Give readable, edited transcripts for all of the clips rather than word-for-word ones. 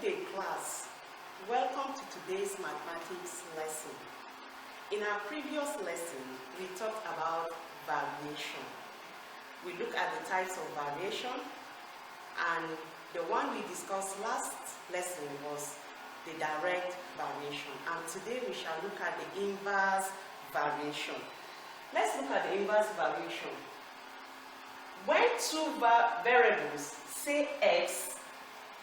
day, class. Welcome to today's mathematics lesson. In our previous lesson, we talked about variation. We looked at the types of variation, and the one we discussed last lesson was the direct variation. And today we shall look at the inverse variation. Let's look at the inverse variation. When two variables, say x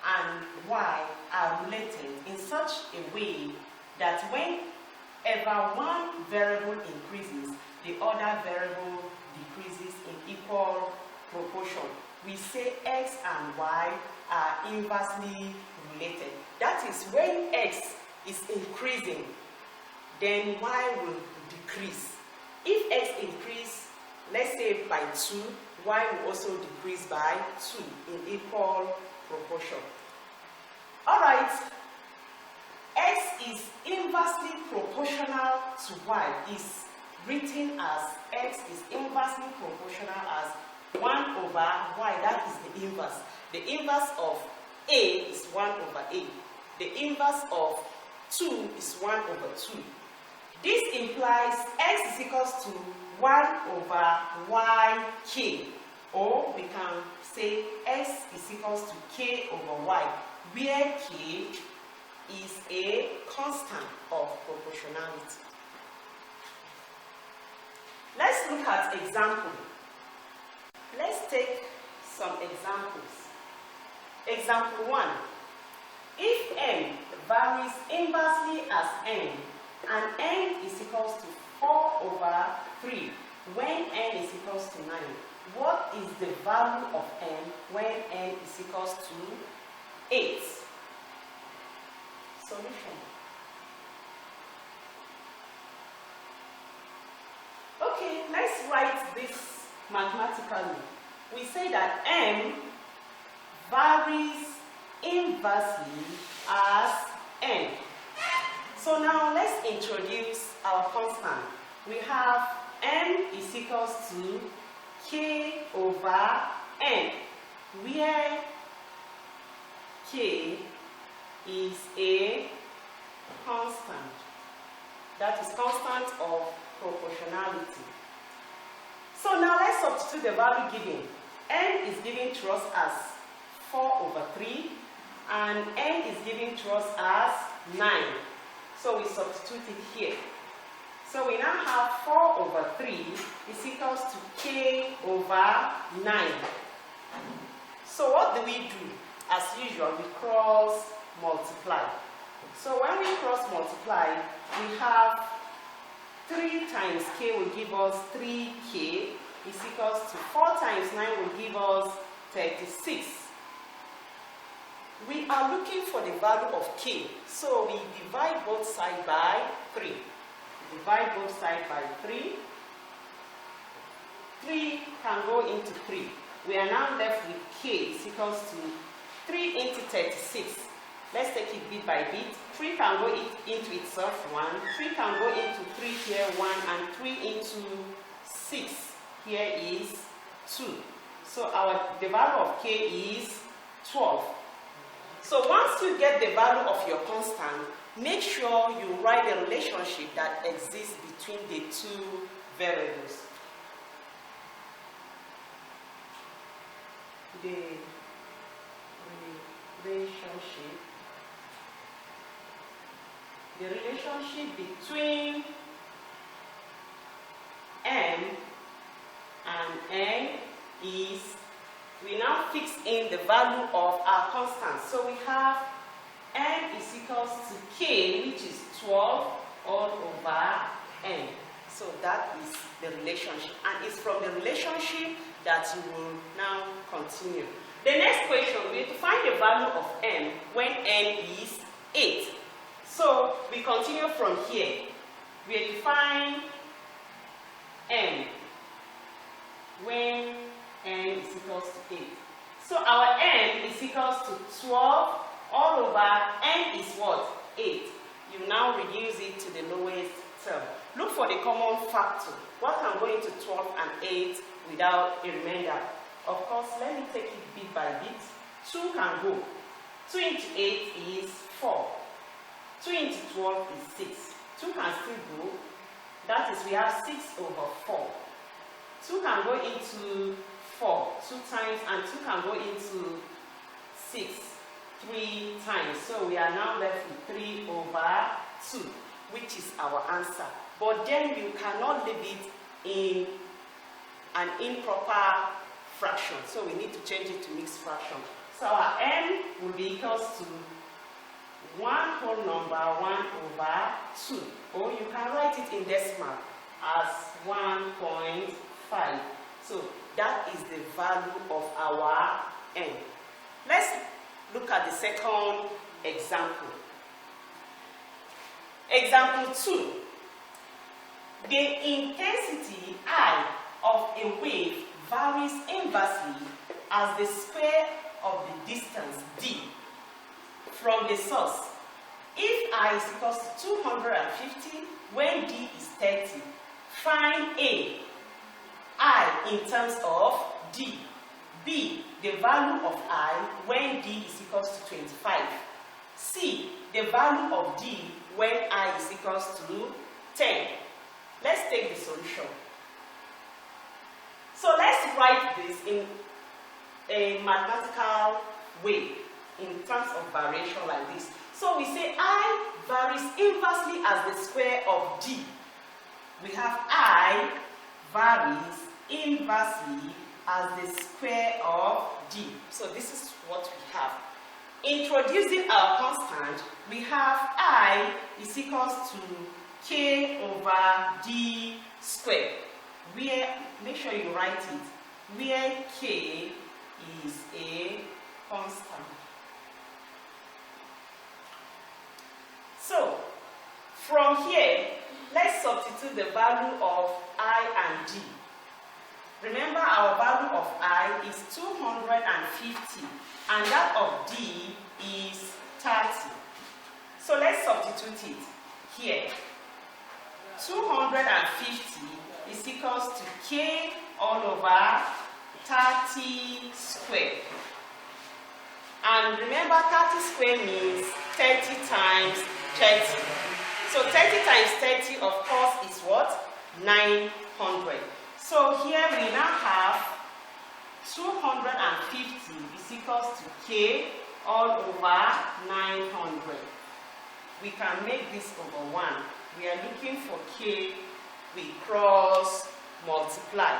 and y, are related in such a way that whenever one variable increases, the other variable decreases in equal proportion, we say x and y are inversely related. That is, when x is increasing, then y will decrease. If x increases, let's say by 2, y will also decrease by 2 in equal proportion. Alright, x is inversely proportional to y is written as x is inversely proportional as 1 over y. That is the inverse. The inverse of a is 1 over a. The inverse of 2 is 1 over 2. This implies x is equals to 1 over yk, or we can say x is equals to k over y, where k is a constant of proportionality. Let's look at example. Let's take some examples. Example 1. If n varies inversely as n, and n is equals to 4 over 3 when n is equals to 9, what is the value of n when n is equals to 8? Solution. Okay, let's write this mathematically. We say that n varies inversely as n. So now let's introduce our constant. We have n is equals to k over n, where k is a constant. That is constant of proportionality. So now let's substitute the value given. N is given to us as 4 over 3, and n is given to us as 9. So we substitute it here. So we now have 4 over 3 is equals to k over 9. So what do we do? As usual, we cross multiply. So when we cross multiply, we have 3 times k will give us 3k is equals to 4 times 9 will give us 36. We are looking for the value of k, so we divide both sides by 3. Divide both sides by 3. 3 can go into 3. We are now left with k is equals to 3 into 36. Let's take it bit by bit. 3 can go into itself 1. 3 can go into 3 here 1, and 3 into 6 here is 2. So the value of k is 12. So once you get the value of your constant, make sure you write the relationship that exists between the two variables. The relationship between m and n is, we now fix in the value of our constant. So we have n is equals to k, which is 12 all over n. So that is the relationship, and it's from the relationship that you will now continue. The next question, we have to find the value of n when n is 8. So we continue from here. We have to find n when n is equals to 8. So our n is equals to 12 all over n is what? 8. You now reduce it to the lowest term. Look for the common factor. What can go into 12 and 8 without a remainder? Of course, let me take it bit by bit. 2 can go. 2 into 8 is 4. 2 into 12 is 6. 2 can still go. That is, we have 6 over 4. 2 can go into 4 2 times, and 2 can go into 6 3 times. So we are now left with 3 over 2, which is our answer. But then you cannot leave it in an improper fraction. So we need to change it to mixed fraction. So our n will be equals to 1 whole number 1 over 2. Or you can write it in decimal as 1.5. So that is the value of our n. Let's look at the second example. Example 2. The intensity I of a wave varies inversely as the square of the distance d from the source. If I is equals to 250 when d is 30, find a, I in terms of d, b, the value of I when d is equals to 25, c, the value of d when I is equals to 10. Let's take the solution. So let's write this in a mathematical way in terms of variation like this. So we say I varies inversely as the square of d. We have I varies inversely as the square of d. So this is what we have. Introducing our constant, we have I is equals to k over d squared. Where, make sure you write it, where k is a constant. So, from here, let's substitute the value of I and d. Remember, our value of I is 250 and that of d is 30. So let's substitute it here. 250 is equals to k all over 30 squared. And remember, 30 squared means 30 times 30. So 30 times 30, of course, is what? 900. So here we now have 250 is equals to k all over 900. We can make this over 1. We are looking for k, we cross multiply.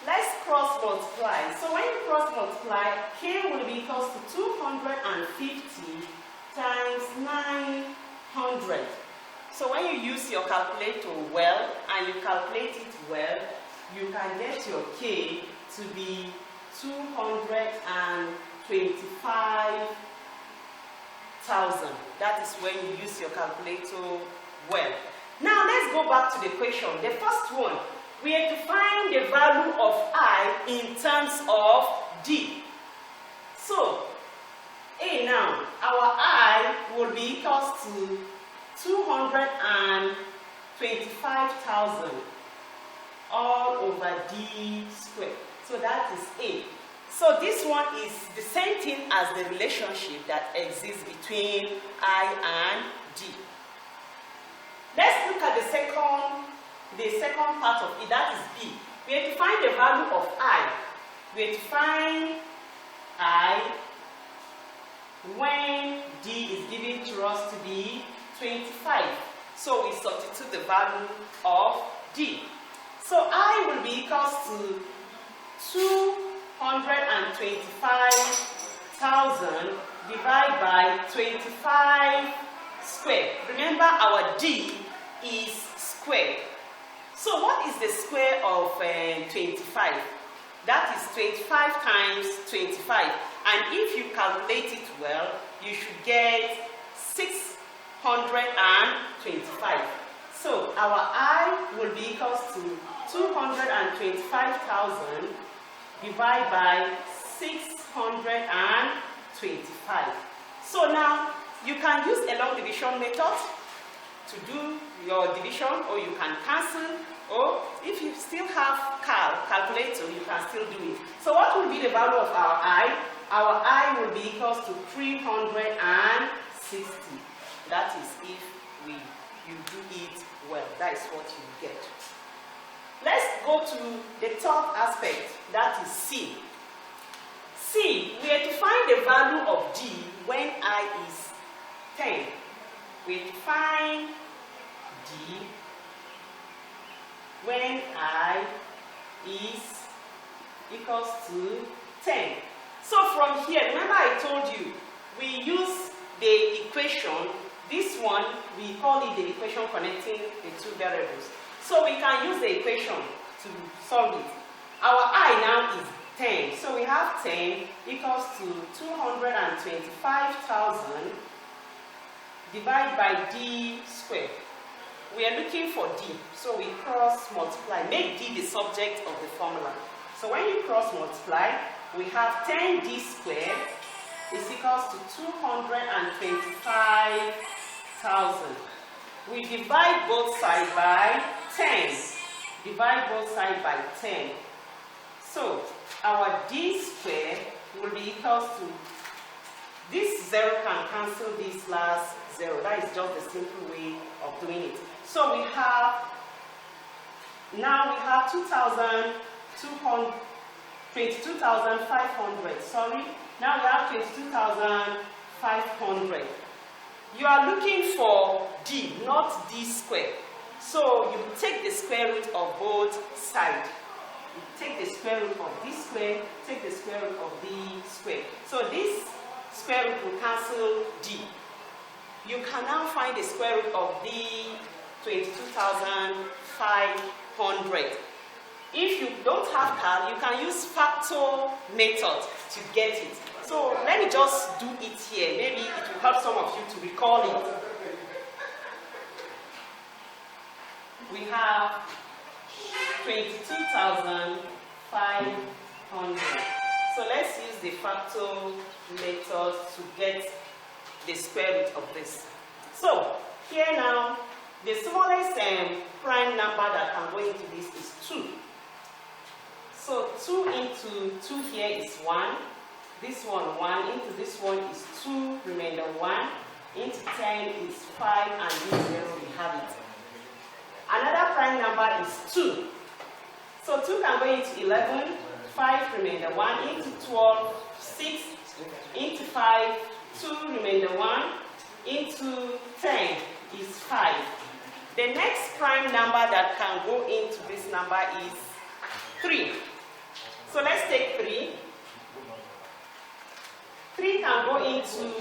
Let's cross multiply. So when you cross multiply, k will be equals to 250 times 900. So when you use your calculator well and you calculate it well, you can get your k to be 225,000. That is when you use your calculator well. Now let's go back to the question. The first one, we have to find the value of I in terms of d. So, now, our I will be equals to 225,000 all over d squared. So that is A. So this one is the same thing as the relationship that exists between I and d. Let's look at the second part of it, that is B. We have to find the value of I. We have to find I when d is given to us to be 25. So we substitute the value of d. So I will be equals to 225,000 divided by 25 squared. Remember, our d is squared. So what is the square of 25? That is 25 times 25. And if you calculate it well, you should get 625. So our I will be equals to 225,000 divided by 625. So now you can use a long division method to do your division, or you can cancel, or if you still have calculator, you can still do it. So what will be the value of our I? our I will be equals to 360. That is if you do it well. That is what you get. Let's go to the third aspect, that is C. C, we are to find the value of D when I is 10. We are to find D when I is equals to 10. So from here, remember I told you, we use the equation, this one, we call it the equation connecting the two variables. So we can use the equation to solve it. Our I now is 10. So we have 10 equals to 225,000 divided by D squared. We are looking for D, so we cross multiply. Make D the subject of the formula. So when you cross multiply, we have 10D squared is equals to 225,000. We divide both sides by 10. Divide both sides by 10. So our D squared will be equals to, this 0 can cancel this last 0. That is just the simple way of doing it. So we have, now we have 22,500. Sorry. Now we have 22,500. You are looking for D, not D squared. So you take the square root of both sides. You take the square root of D squared, take the square root of D squared. So this square root will cancel D. You can now find the square root of the 22,500. If you don't have cal, you can use factor method to get it. So let me just do it here. Maybe it will help some of you to recall it. We have 22,500. So let's use the factor method to get the square root of this. So here now, the smallest prime number that can go into this is 2. So 2 into 2 here is 1. This one 1. Into this one is 2. Remainder 1. Into 10 is 5. And this 0, we have it. Another prime number is 2. So 2 can go into 11. 5 remainder 1. Into 12, 6. Into 5, 2 remainder 1. Into 10 is 5. The next prime number that can go into this number is 3. So let's take 3. 3 can go into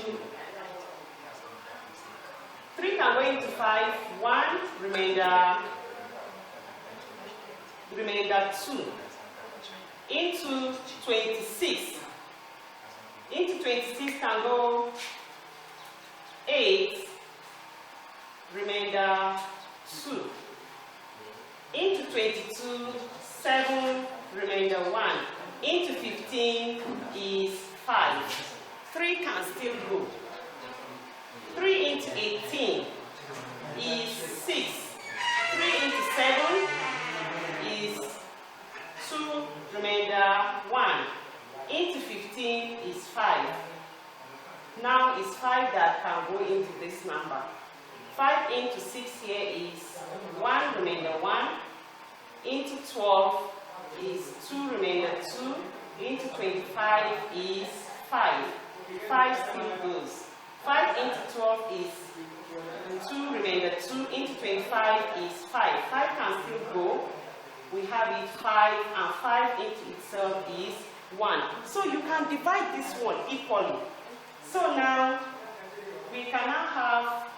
5. 1 remainder 2. Into 26. Into 26 can go 8. Remainder 2. Into 22, 7, remainder 1. Into 15 is 5. 3 can still go. 3 into 18 is 6. 3 into 7 is 2, remainder 1. Into 15 is 5. Now it's 5 that can go into this number. 5 into 6 here is 1, remainder 1. Into 12 is 2, remainder 2. Into 25 is 5. 5 still goes. 5 into 12 is 2, remainder 2. Into 25 is 5. 5 can still go. We have it 5, and 5 into itself is 1. So you can divide this one equally. So now we can now have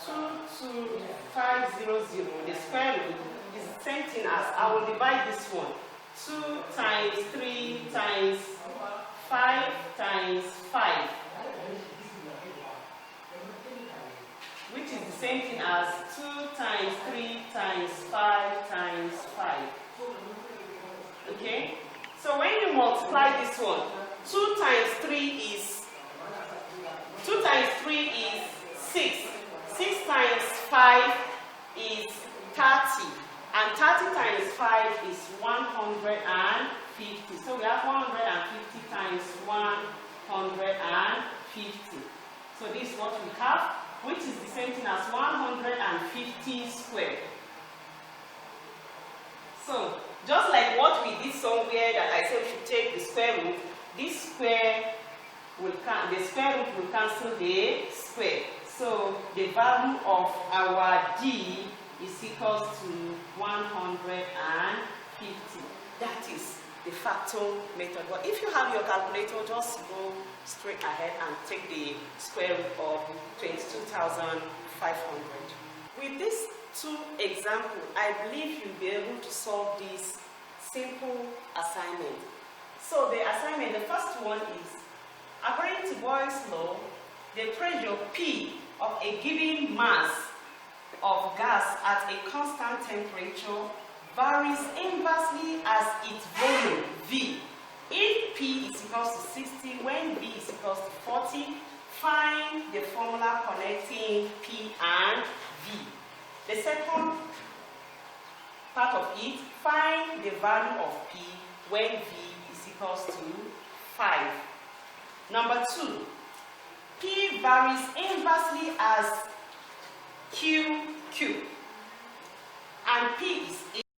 22500. The square root is the same thing as, I will divide this one. 2 times 3 times 5 times 5. Which is the same thing as 2 times 3 times 5 times 5. Okay? So when you multiply this one, 2 times 3 is 6. 6 times 5 is 30. And 30 times 5 is 150. So we have 150 times 150. 50. So this is what we have, which is the same thing as 150 squared. So just like what we did somewhere that I said we should take the square root, this square will the square root will cancel the square. So the value of our D is equals to 150. That is the factor method. But if you have your calculator, just go straight ahead and take the square root of 22,500. With these two examples, I believe you'll be able to solve this simple assignment. So the assignment, the first one is, according to Boyle's law, the pressure P of a given mass of gas at a constant temperature varies inversely as its volume V. If P is equals to 60, when V is equals to 40, find the formula connecting P and V. The second part of it, find the value of P when V is equals to 5. Number 2, P varies inversely as QQ, and P is